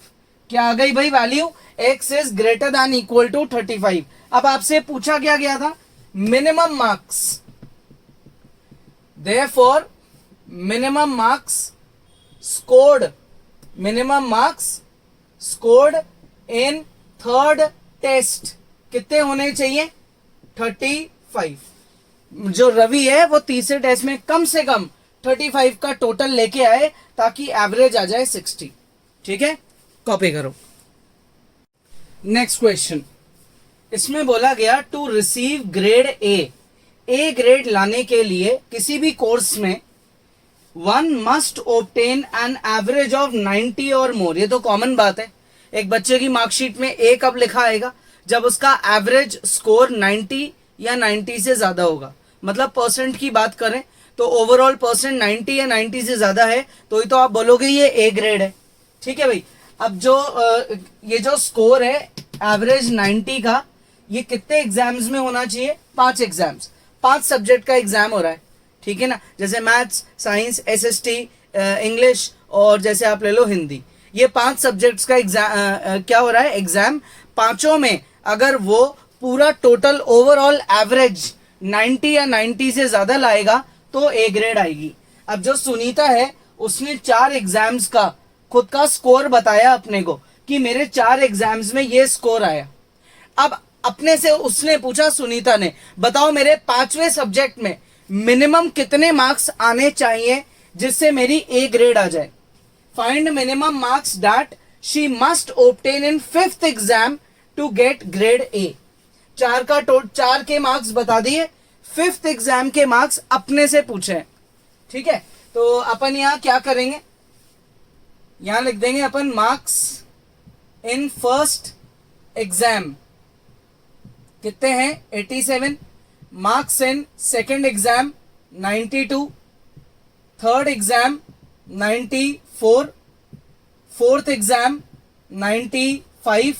[SPEAKER 1] क्या आ गई भाई value? x is greater than equal to 35। अब आपसे पूछा क्या गया था? Minimum marks. Therefore minimum marks scored, minimum marks scored in third test कितने होने चाहिए? 35। जो रवि है वो तीसरे टेस्ट में कम से कम 35 का टोटल लेके आए ताकि एवरेज आ जाए 60। ठीक है, कॉपी करो। नेक्स्ट क्वेश्चन, इसमें बोला गया to receive grade A grade लाने के लिए किसी भी कोर्स में one must obtain an average of 90 और मोर। ये तो कॉमन बात है, एक बच्चे की मार्कशीट में ए कब लिखा आएगा? जब उसका एवरेज स्कोर 90 या 90 से ज्यादा होगा। मतलब परसेंट की बात करें तो ओवरऑल परसेंट 90 या 90 से ज्यादा है तो ही तो आप बोलोगे ये ए ग्रेड है। ठीक है भाई। अब जो ये जो स्कोर है एवरेज 90 का, ये कितने एग्जाम्स में होना चाहिए? 5 एग्जाम्स, 5 सब्जेक्ट का एग्जाम हो रहा है। ठीक है ना, जैसे मैथ्स, साइंस, एसएसटी, इंग्लिश और जैसे आप ले लो हिंदी। ये 5 सब्जेक्ट्स का एग्जाम क्या हो रहा है? एग्जाम। पांचों में अगर वो पूरा टोटल ओवरऑल एवरेज 90 या 90 से ज्यादा लाएगा तो ए ग्रेड आएगी। अब जो सुनीता है उसने 4 एग्जाम्स का खुद का स्कोर बताया अपने को कि मेरे 4 एग्जाम्स में ये स्कोर आया। अब अपने से उसने पूछा, सुनीता ने, बताओ मेरे 5वें सब्जेक्ट में मिनिमम कितने मार्क्स आने चाहिए जिससे मेरी ए ग्रेड आ जाए। Find minimum marks that she must obtain in 5th exam to get grade A. 4 के मार्क्स बता दिए, 5th एग्जाम के मार्क्स अपने से पूछे। ठीक है, तो अपन यहां क्या करेंगे? यहां लिख देंगे अपन मार्क्स इन फर्स्ट एग्जाम कितने हैं? 87। Marks in second exam 92, third exam 94, fourth exam 95,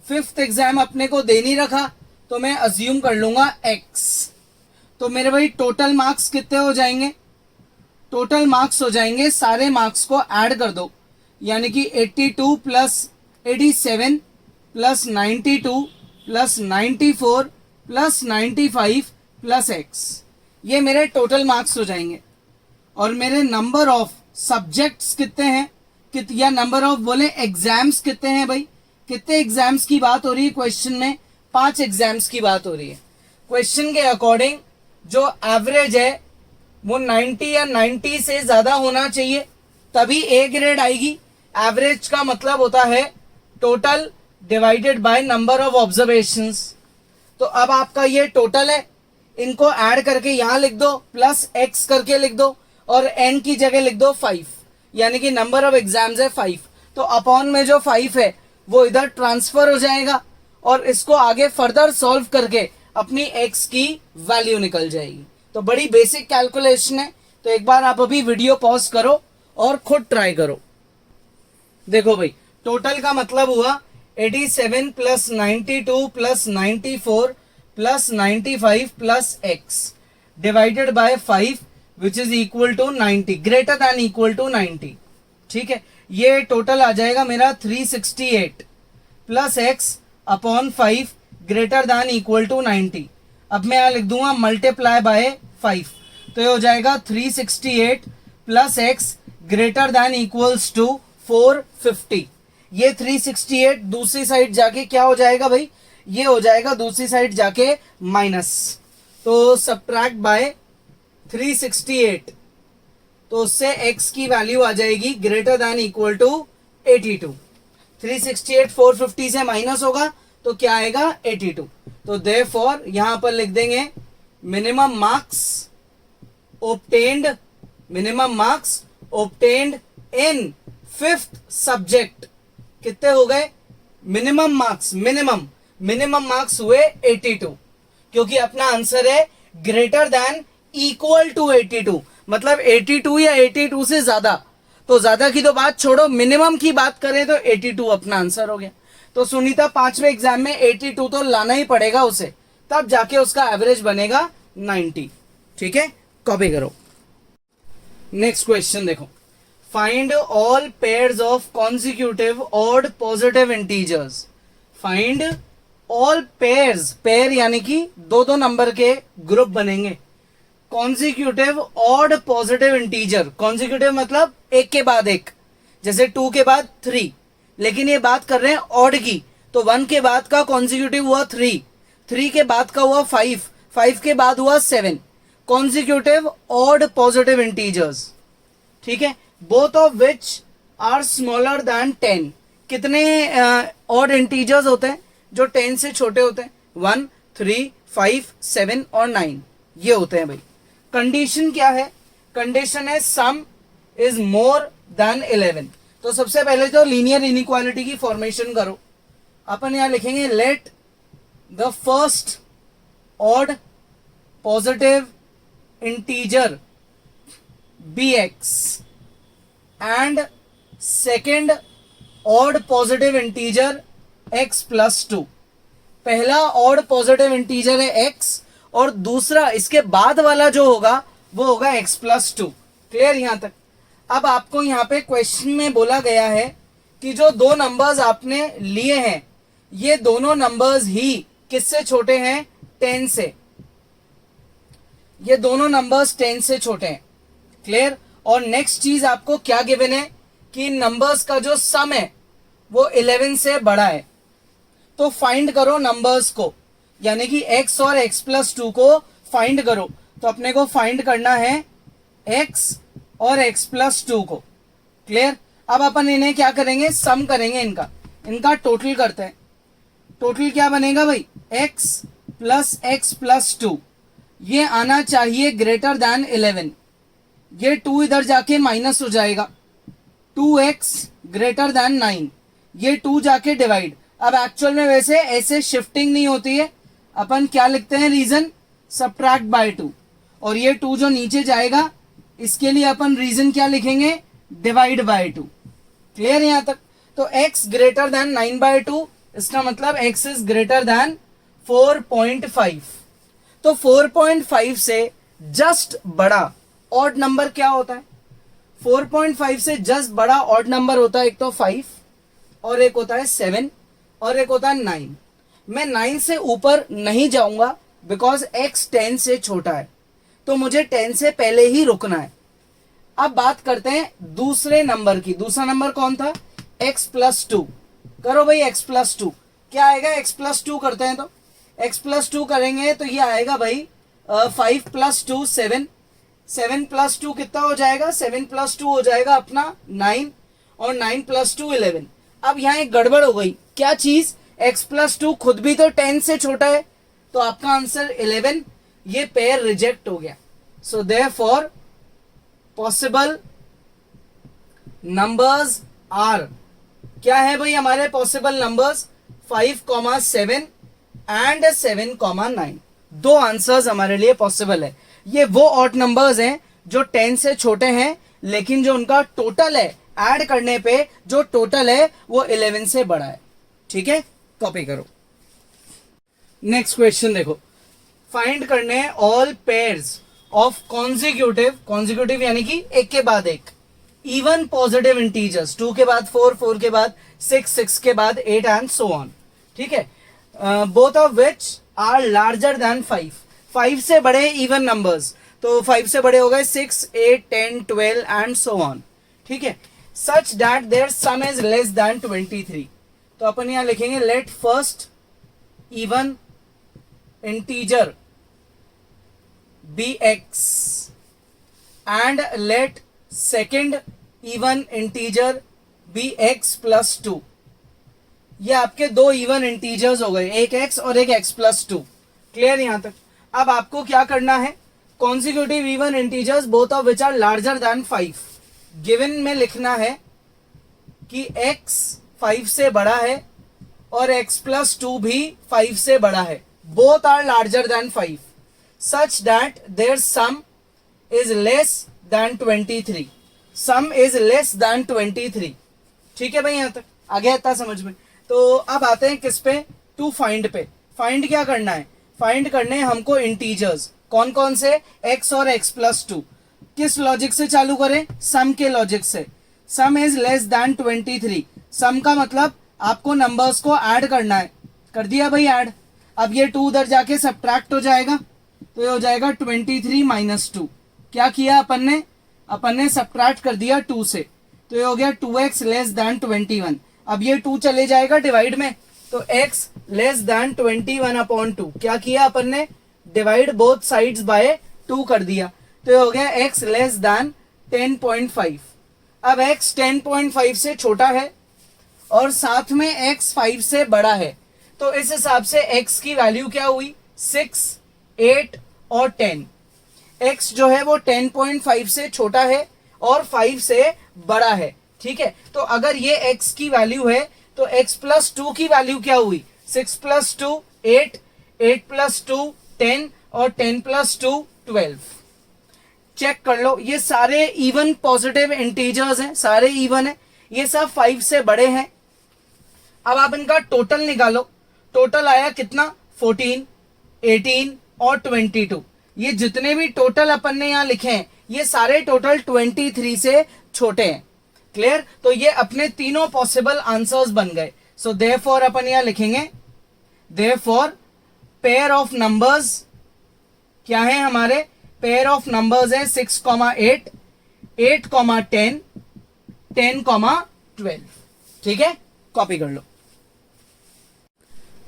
[SPEAKER 1] 5th exam अपने को दे नहीं रखा तो मैं अज्यूम कर लूंगा x। तो मेरे भाई टोटल मार्क्स कितने हो जाएंगे? टोटल मार्क्स हो जाएंगे, सारे मार्क्स को ऐड कर दो, यानी कि 82 plus 87 plus 92 plus 94 plus 95 plus x, ये मेरे टोटल मार्क्स हो जाएंगे। और मेरे नंबर ऑफ सब्जेक्ट्स कितने हैं, या नंबर ऑफ बोले एग्जाम्स कितने हैं भाई? कितने एग्जाम्स की बात हो रही है क्वेश्चन में? 5 एग्जाम्स की बात हो रही है। क्वेश्चन के अकॉर्डिंग जो एवरेज है वो 90 या 90 से ज्यादा होना चाहिए तभी ए ग्रेड आएगी। एवरेज का मतलब होता है total divided by number of observations. तो अब आपका ये टोटल है, इनको ऐड करके यहां लिख दो, प्लस x करके लिख दो और n की जगह लिख दो 5, यानी कि नंबर ऑफ एग्जाम्स है 5। तो अपॉन में जो 5 है वो इधर ट्रांसफर हो जाएगा और इसको आगे फर्दर सॉल्व करके अपनी x की वैल्यू निकल जाएगी। तो बड़ी बेसिक कैलकुलेशन है, तो एक बार आप अभी वीडियो पॉज करो और खुद ट्राई करो। देखो भाई, टोटल का मतलब हुआ 87 plus 92 plus 94 plus 95 plus x divided by 5 which is equal to 90, greater than equal to 90। ठीक है, ये टोटल आ जाएगा मेरा 368 plus x upon 5 greater than equal to 90। अब मैं यहां लिख दूंगा मल्टीप्लाई बाय 5, तो ये हो जाएगा 368 plus x greater than equals to 450। ये 368 दूसरी साइड जाके क्या हो जाएगा भाई? ये हो जाएगा दूसरी साइड जाके माइनस, तो सब्ट्रैक्ट बाय 368, तो उससे x की वैल्यू आ जाएगी ग्रेटर देन इक्वल टू 82। 368 450 से माइनस होगा तो क्या आएगा? 82। तो देयरफॉर यहां पर लिख देंगे minimum marks obtained, minimum marks obtained इन 5th सब्जेक्ट कितने हो गए? मिनिमम मार्क्स, मिनिमम मार्क्स हुए 82, क्योंकि अपना आंसर है ग्रेटर देन इक्वल टू 82, मतलब 82 या 82 से ज्यादा। तो ज्यादा की तो बात छोड़ो, मिनिमम की बात करें तो 82 अपना आंसर हो गया। तो सुनीता 5वें एग्जाम में 82 तो लाना ही पड़ेगा उसे, तब जाके उसका एवरेज बनेगा 90। ठीक है, कॉपी करो। नेक्स्ट क्वेश्चन देखो, find all pairs of consecutive odd positive integers. Find all pairs, pair यानी कि दो दो नंबर के ग्रुप बनेंगे, consecutive odd positive integer. Consecutive मतलब एक के बाद एक, जैसे 2 के बाद 3, लेकिन ये बात कर रहे हैं ऑड की, तो 1 के बाद का कॉन्जिक्यूटिव हुआ 3, 3 के बाद का हुआ 5, 5 के बाद हुआ 7। कॉन्जिक्यूटिव ऑड पॉजिटिव इंटीजर्स, ठीक है, both of which are smaller than 10। कितने ऑड इंटीजर्स होते हैं जो 10 से छोटे होते हैं? 1, 3, 5, 7 और 9, ये होते हैं भाई। कंडीशन क्या है? कंडीशन है सम इज मोर देन 11। तो सबसे पहले तो लीनियर इनइक्वालिटी की फॉर्मेशन करो। अपन यहां लिखेंगे let the first odd positive integer be x and second odd positive integer x plus 2। पहला ऑड पॉजिटिव इंटीजर है x और दूसरा इसके बाद वाला जो होगा वो होगा x प्लस 2। क्लियर यहां तक? अब आपको यहां पे क्वेश्चन में बोला गया है कि जो दो नंबर्स आपने लिए हैं ये दोनों नंबर्स ही किससे छोटे हैं? 10 से। ये दोनों नंबर्स 10 से छोटे हैं। क्लियर? और नेक्स्ट चीज आपको क्या गिवन है कि नंबर्स का जो सम है वो 11 से बड़ा है। तो फाइंड करो नंबर्स को, यानी कि x और x प्लस 2 को फाइंड करो। तो अपने को फाइंड करना है x और x प्लस 2 को। क्लियर? अब अपन इन्हें क्या करेंगे? सम करेंगे, इनका टोटल करते हैं। टोटल क्या बनेगा भाई? x प्लस x प्लस 2, ये आना चाहिए ग्रेटर देन 11। ये 2 इधर जाके माइनस हो जाएगा, 2x ग्रेटर देन 9, ये 2 जाके डिवाइड। अब एक्चुअल में वैसे ऐसे शिफ्टिंग नहीं होती है, अपन क्या लिखते हैं? रीजन सब्ट्रैक्ट बाय 2, और ये 2 जो नीचे जाएगा इसके लिए अपन रीजन क्या लिखेंगे? Divide by 2। क्लियर यहां तक? तो x ग्रेटर देन 9/2, इसका मतलब x इज ग्रेटर देन 4.5। तो 4.5 से जस्ट बड़ा ऑड नंबर क्या होता है? 4.5 से जस्ट बड़ा ऑड नंबर होता है एक तो 5 और एक होता है 7 और एक होता है 9। मैं 9 से ऊपर नहीं जाऊंगा बिकॉज x 10 से छोटा है, तो मुझे 10 से पहले ही रुकना है। अब बात करते हैं दूसरे नंबर की। दूसरा नंबर कौन था? x plus 2। करो भाई x प्लस 2, क्या आएगा? x प्लस 2 करते हैं तो x प्लस 2 करेंगे तो ये आएगा भाई 5 प्लस 2 7, 7 प्लस 2 कितना हो जाएगा? 7 प्लस 2 हो जाएगा अपना 9 और 9 प्लस 2 11। अब यहाँ एक गड़बड़ हो गई। क्या चीज? x प्लस 2 खुद भी तो 10 से छोटा है, तो आपका आंसर 11। ये पेयर रिजेक्ट हो गया। So therefore possible numbers are, क्या है भाई हमारे पॉसिबल नंबर्स? 5,7 एंड 7,9। दो आंसर्स हमारे लिए पॉसिबल है। ये वो ऑड नंबर्स हैं जो 10 से छोटे हैं, लेकिन जो उनका टोटल है ऐड करने पे जो टोटल है वो 11 से बड़ा है। ठीक है, कॉपी करो। नेक्स्ट क्वेश्चन देखो, फाइंड करने all pairs of consecutive, consecutive यानी कि एक के बाद एक, इवन पॉजिटिव इंटीजर्स, 2 के बाद 4, 4 के बाद 6, 6 के बाद 8 एंड सो ऑन। ठीक है, both of which are larger than 5, 5 से बड़े इवन नंबर्स, तो 5 से बड़े हो गए 6, 8, 10, 12 एंड सो ऑन। ठीक है, such that their sum is less than 23। तो अपन यहां लिखेंगे let first even integer be x and let second even integer be x plus 2। ये आपके दो इवन इंटीजर्स हो गए, एक x और एक x प्लस 2। क्लियर यहां तक? अब आपको क्या करना है? Consecutive even integers both of which are larger than 5। Given में लिखना है कि x 5 से बड़ा है और x प्लस 2 भी 5 से बड़ा है, both are larger than 5 such that their sum is less than 23। Sum is less than 23। ठीक है भाई, यहां तक आ गया इतना समझ में। तो अब आते हैं किस पे, टू फाइंड पे। फाइंड क्या करना है, फाइंड करने हैं हमको इंटीजर्स। कौन कौन से, x और x+2। किस लॉजिक से चालू करें, सम के लॉजिक से। सम इज लेस देन 23। सम का मतलब आपको नंबर्स को ऐड करना है, कर दिया भाई ऐड। अब ये 2 उधर जाके सब्ट्रैक्ट हो जाएगा, तो ये हो जाएगा 23 - 2। क्या किया अपन ने सब्ट्रैक्ट कर दिया 2 से, तो ये हो गया 2x लेस देन 21। अब ये 2 चले जाएगा डिवाइड में, तो x लेस देन 21/2। क्या किया अपन ने, डिवाइड बोथ साइड्स बाय 2 कर दिया, तो ये हो गया x लेस देन 10.5। अब x 10.5 से छोटा है और साथ में x 5 से बड़ा है, तो इस हिसाब से x की वैल्यू क्या हुई, 6, 8 और 10। x जो है वो 10.5 से छोटा है और 5 से बड़ा है। ठीक है, तो अगर ये x की वैल्यू है तो x+2 की वैल्यू क्या हुई, 6+2 8, 8+2 10 और 10+2 12। चेक कर लो, ये सारे इवन पॉजिटिव इंटीजर्स हैं, सारे इवन है, ये सब 5 से बड़े हैं। अब आप इनका टोटल निकालो, टोटल आया कितना, 14, 18 और 22। ये जितने भी टोटल अपन ने यहां लिखे हैं ये सारे टोटल 23 से छोटे हैं। क्लियर, तो ये अपने तीनों पॉसिबल आंसर्स बन गए। सो देयरफॉर अपन यहां लिखेंगे, देयरफॉर पेयर ऑफ नंबर्स क्या है हमारे, पेयर ऑफ नंबर्स है 6,8, 8,10, 10,12। ठीक है, कॉपी कर लो।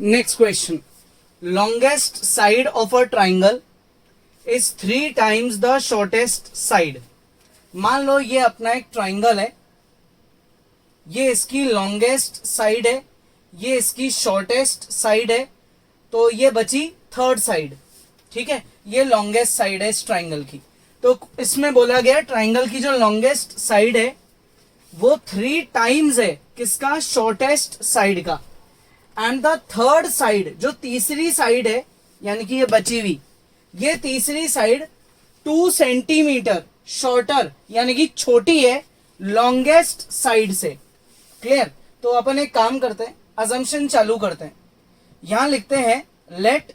[SPEAKER 1] Next question, longest side of a triangle is 3 times the shortest side. मान लो ये अपना एक ट्राइंगल है, ये इसकी लॉन्गेस्ट साइड है, ये इसकी शॉर्टेस्ट साइड है, तो ये बची थर्ड साइड। ठीक है, ये लॉन्गेस्ट साइड है इस ट्राइंगल की। तो इसमें बोला गया ट्राइंगल की जो लॉन्गेस्ट साइड है वो 3 टाइम्स है किसका, शॉर्टेस्ट साइड का। एंड द थर्ड साइड, जो तीसरी साइड है यानी कि ये बची हुई, ये तीसरी साइड 2 सेंटीमीटर शॉर्टर यानी कि छोटी है लॉन्गेस्ट साइड से। क्लियर, तो अपन एक काम करते हैं, अजम्पशन चालू करते हैं। यहां लिखते हैं let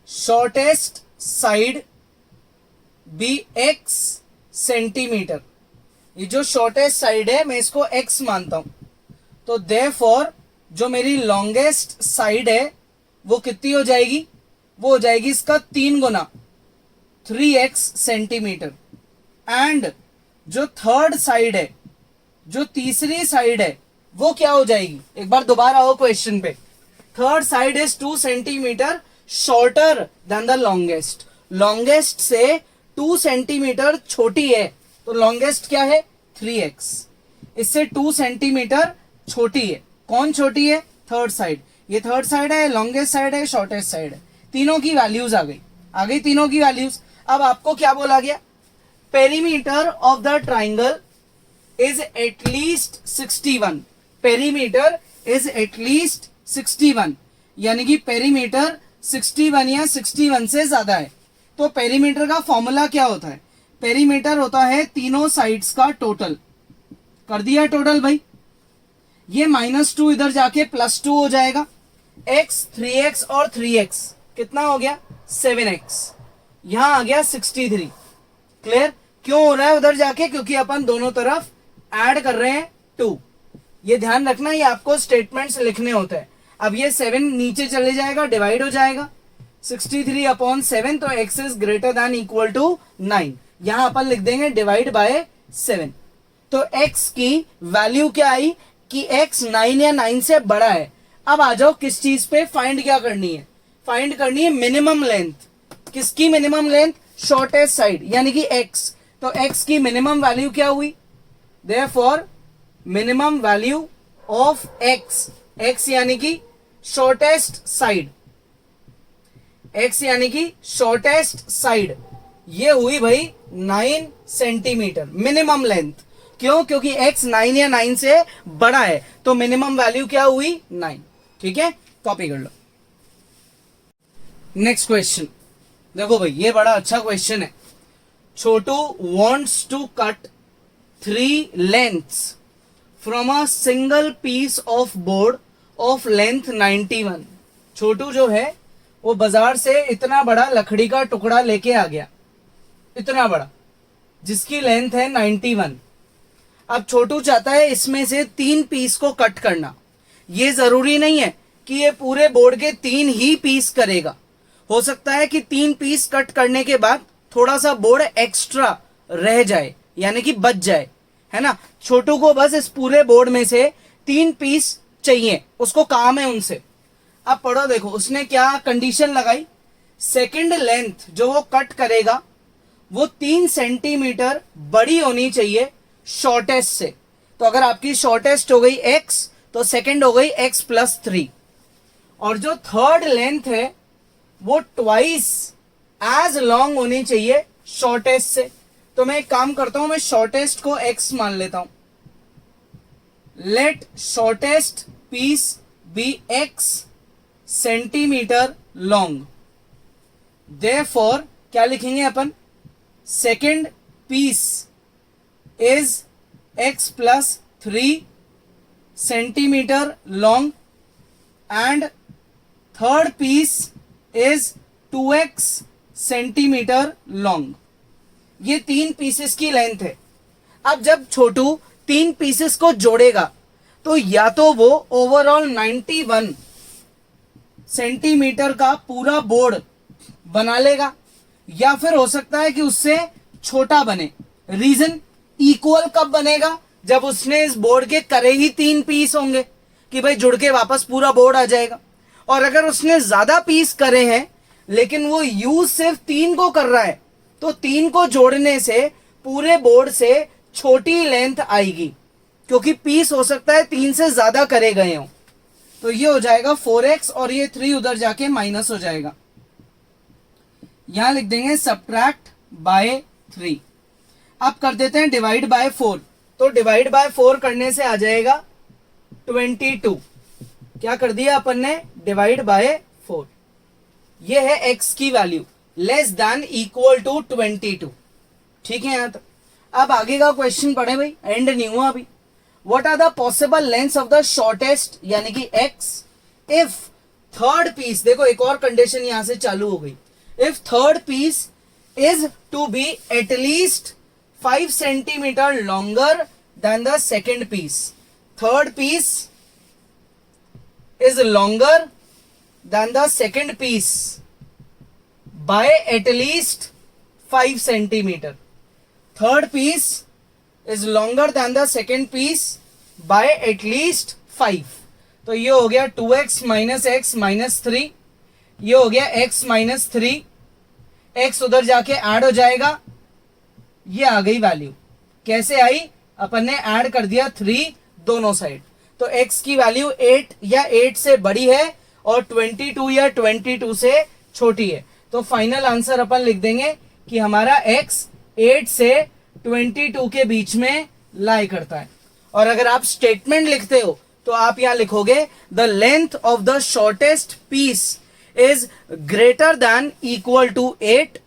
[SPEAKER 1] shortest side be x centimetre. ये जो शॉर्टेस्ट साइड है मैं इसको x मानता हूं, तो देयरफॉर जो मेरी लॉन्गेस्ट साइड है वो कितनी हो जाएगी, वो हो जाएगी इसका 3 गुना, 3x सेंटीमीटर। एंड जो थर्ड साइड है, जो तीसरी साइड है वो क्या हो जाएगी, एक बार दोबारा आओ क्वेश्चन पे। Third side is 2 centimetre shorter than the longest. Longest से 2 सेंटीमीटर छोटी है, तो लॉन्गेस्ट क्या है, 3x। इससे 2 सेंटीमीटर छोटी है, कौन छोटी है, थर्ड साइड। ये थर्ड साइड है, लॉन्गेस्ट साइड है, शॉर्टेस्ट साइड है। तीनों की वैल्यूज आ गई तीनों की वैल्यूज। अब आपको क्या बोला गया, perimeter of the triangle is at least 61। Perimeter is at least 61 यानी कि पेरीमीटर 61 या 61 से ज्यादा है। तो पेरीमीटर का फॉर्मूला क्या होता है, पेरीमीटर होता है तीनों साइड्स का टोटल। कर दिया टोटल भाई, ये -2 इधर जाके +2 हो जाएगा, x 3x और 3x कितना हो गया, 7x। यहां आ गया 63। क्लियर, क्यों हो रहा है उधर जाके, क्योंकि अपन दोनों तरफ ऐड कर रहे हैं 2। ये ध्यान रखना, ये आपको स्टेटमेंट्स लिखने होते हैं। अब ये 7 नीचे चले जाएगा, डिवाइड हो जाएगा 63/7, तो x is greater than equal to 9। यहां अपन लिख देंगे डिवाइड बाय 7। तो x की वैल्यू क्या आई कि x 9 या 9 से बड़ा है। अब आ जाओ किस चीज पे, फाइंड क्या करनी है, फाइंड करनी है मिनिमम लेंथ। किसकी मिनिमम लेंथ, शॉर्टेस्ट साइड यानी कि x। तो x की मिनिमम वैल्यू क्या हुई, therefore minimum value of x, x यानी कि शॉर्टेस्ट साइड, x यानी कि शॉर्टेस्ट साइड, ये हुई भाई 9 सेंटीमीटर मिनिमम लेंथ। क्यों, क्योंकि x 9 या 9 से बड़ा है, तो मिनिमम वैल्यू क्या हुई, 9। ठीक है, कॉपी कर लो। नेक्स्ट क्वेश्चन देखो भाई, ये बड़ा अच्छा क्वेश्चन है। छोटू wants to cut 3 lengths from a single piece of board of length 91. छोटू जो है वो बाजार से इतना बड़ा लकड़ी का टुकड़ा लेके आ गया, इतना बड़ा, जिसकी लेंथ है 91. अब छोटू चाहता है इसमें से 3 पीस को कट करना. ये जरूरी नहीं है कि ये पूरे बोर्ड के 3 ही पीस करेगा. हो सकता है कि 3 पीस कट करने के बाद थोड़ा सा बोर्ड एक्स्ट्रा रह जाए, यानी कि बच जाए, है ना. छोटू को बस इस पूरे बोर्ड में से 3 पीस चाहिए, उसको काम है उनसे. अब पढ़ो, देखो उसने क्या कंडीशन लगाई. सेकंड लेंथ जो वो कट करेगा वो 3 सेंटीमीटर बड़ी होनी चाहिए शॉर्टेस्ट से. तो अगर आपकी शॉर्टेस्ट हो गई x, तो सेकंड हो गई x प्लस 3. और जो थर्ड लेंथ है वो ट्वाइस एज लॉन्ग होनी चाहिए शॉर्टेस्ट से. तो मैं एक काम करता हूं, मैं शॉर्टेस्ट को x मान लेता हूं. Let shortest piece be x centimetre long. Therefore क्या लिखेंगे अपन, second piece is x plus 3 centimetre long and third piece is 2x centimetre long. ये 3 पीसेस की लेंथ है. अब जब छोटू 3 पीसेस को जोड़ेगा तो या तो वो ओवरऑल 91 सेंटीमीटर का पूरा बोर्ड बना लेगा, या फिर हो सकता है कि उससे छोटा बने. रीजन, इक्वल कब बनेगा, जब उसने इस बोर्ड के करे ही 3 पीस होंगे कि भाई जुड़ के वापस पूरा बोर्ड आ जाएगा. और अगर उसने ज्यादा पीस करे हैं लेकिन वो यूज सिर्फ 3 को कर रहा है, तो 3 को जोड़ने से पूरे बोर्ड से छोटी लेंथ आएगी, क्योंकि पीस हो सकता है 3 से ज्यादा करे गए हो. तो ये हो जाएगा 4x और ये 3 उधर जाके माइनस हो जाएगा. यहां लिख देंगे सब्ट्रैक्ट बाय 3. अब कर देते हैं डिवाइड बाय 4. तो डिवाइड बाय 4 करने से आ जाएगा 22. क्या कर दिया अपन ने, डिवाइड बाय 4. ये है x की value less than equal to 22. ठीक है यहां तक. अब आगे का क्वेश्चन पढ़े भाई, एंड नहीं हुआ अभी. What are the possible lengths of the shortest यानी कि x इफ थर्ड पीस, देखो एक और कंडीशन यहां से चालू हो गई. If third piece is to be at least 5 centimetre longer than the second piece. Third piece is longer than the second piece by at least 5 centimeter. Third piece is longer than the second piece by at least 5. तो ये हो गया 2x minus x minus 3. ये हो गया x minus 3. x उधर जाके add हो जाएगा. ये आ गई वैल्यू. कैसे आई, अपन ने ऐड कर दिया 3 दोनों साइड. तो x की वैल्यू 8 या 8 से बड़ी है और 22 या 22 से छोटी है. तो फाइनल आंसर अपन लिख देंगे कि हमारा x 8 से 22 के बीच में लाई करता है. और अगर आप स्टेटमेंट लिखते हो तो आप यहां लिखोगे the length of the shortest piece is greater than equal to 8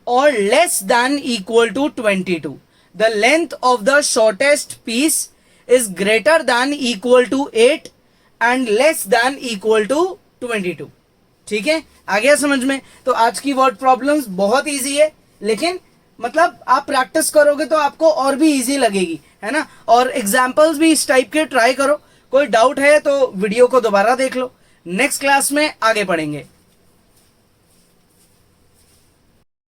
[SPEAKER 1] और less than equal to 22. The length of the shortest piece is greater than equal to 8 and less than equal to 22. ठीक है, आ गया समझ में. तो आज की word problems बहुत इजी है, लेकिन मतलब आप प्रैक्टिस करोगे तो आपको और भी इजी लगेगी, है ना. और एग्जाम्पल्स भी इस टाइप के ट्राई करो. कोई डाउट है तो वीडियो को दोबारा देख लो. नेक्स्ट क्लास में आगे पढ़ेंगे.